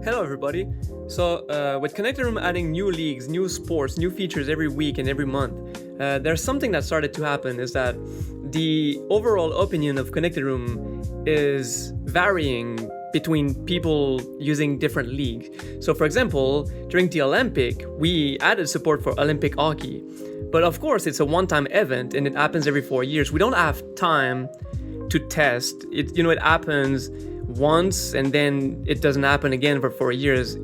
Hello, everybody. With ConnectedRoom adding new leagues, new sports, new features every week and every month, there's something that started to happen is that the overall opinion of ConnectedRoom is varying between people using different leagues. So, for example, during the Olympic, we added support for Olympic hockey. But of course, it's a one-time event and it happens every 4 years. We don't have time to test. It happens once and then it doesn't happen again for 4 years.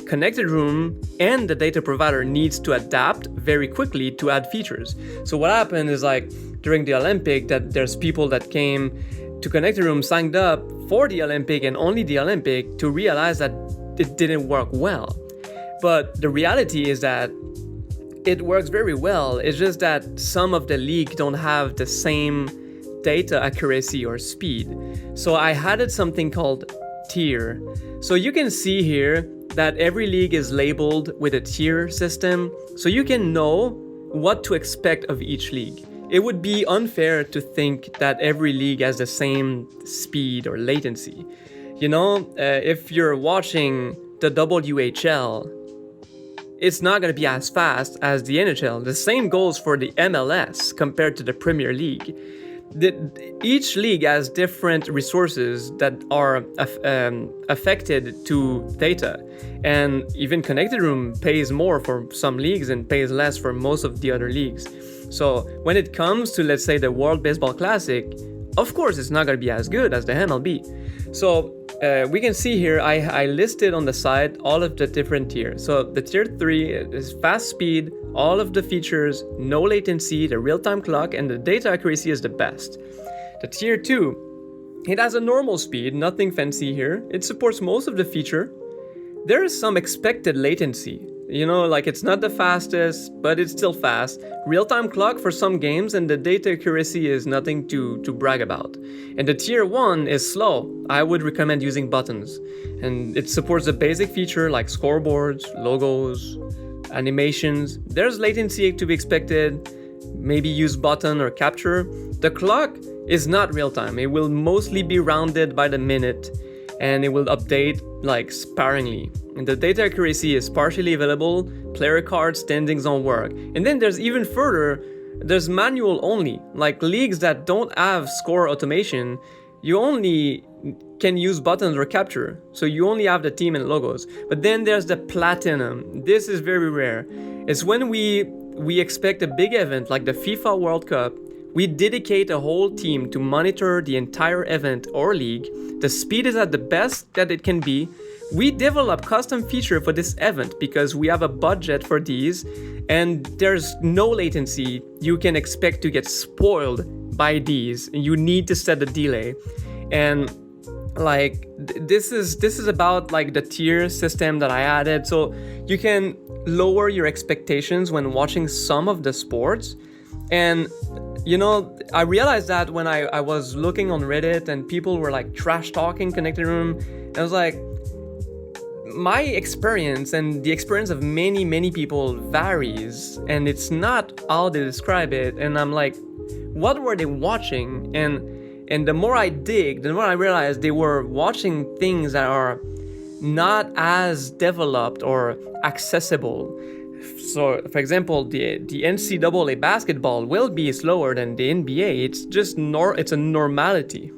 ConnectedRoom and the data provider needs to adapt very quickly to add features. So what happened is during the Olympic that there's people that came to ConnectedRoom, signed up for the Olympic and only the Olympic to realize that it didn't work well. But the reality is that it works very well. It's just that some of the league don't have the same data accuracy or speed. So I added something called tier. So you can see here that every league is labeled with a tier system, so you can know what to expect of each league. It would be unfair to think that every league has the same speed or latency. If you're watching the WHL, it's not going to be as fast as the NHL. The same goes for the MLS compared to the Premier League. Each league has different resources that are affected to data, and even ConnectedRoom pays more for some leagues and pays less for most of the other leagues. So when it comes to, let's say, the World Baseball Classic, of course it's not going to be as good as the MLB. So we can see here I listed on the side all of the different tiers. So the tier 3 is fast speed, all of the features, no latency, the real-time clock, and the data accuracy is the best. The tier 2, it has a normal speed, nothing fancy here. It supports most of the feature. There is some expected latency. It's not the fastest, but it's still fast. Real-time clock for some games, and the data accuracy is nothing to brag about. And the tier 1 is slow. I would recommend using buttons. And it supports the basic feature like scoreboards, logos, animations. There's latency to be expected. Maybe use button or capture. The clock is not real-time. It will mostly be rounded by the minute, and it will update sparingly. And the data accuracy is partially available. Player card standings don't work. And then there's even further, there's manual only. Leagues that don't have score automation, you only can use buttons or capture. So you only have the team and logos. But then there's the platinum. This is very rare. It's when we expect a big event like the FIFA World Cup. We dedicate a whole team to monitor the entire event or league. The speed is at the best that it can be. We develop custom feature for this event because we have a budget for these, and there's no latency. You can expect to get spoiled by these. You need to set a delay. And this is about the tier system that I added. So you can lower your expectations when watching some of the sports. And I realized that when I was looking on Reddit and people were trash talking ConnectedRoom, I was my experience and the experience of many people varies, and it's not how they describe it. And I'm what were they watching? And the more I dig, the more I realize they were watching things that are not as developed or accessible. So, for example, the NCAA basketball will be slower than the NBA. It's just it's a normality.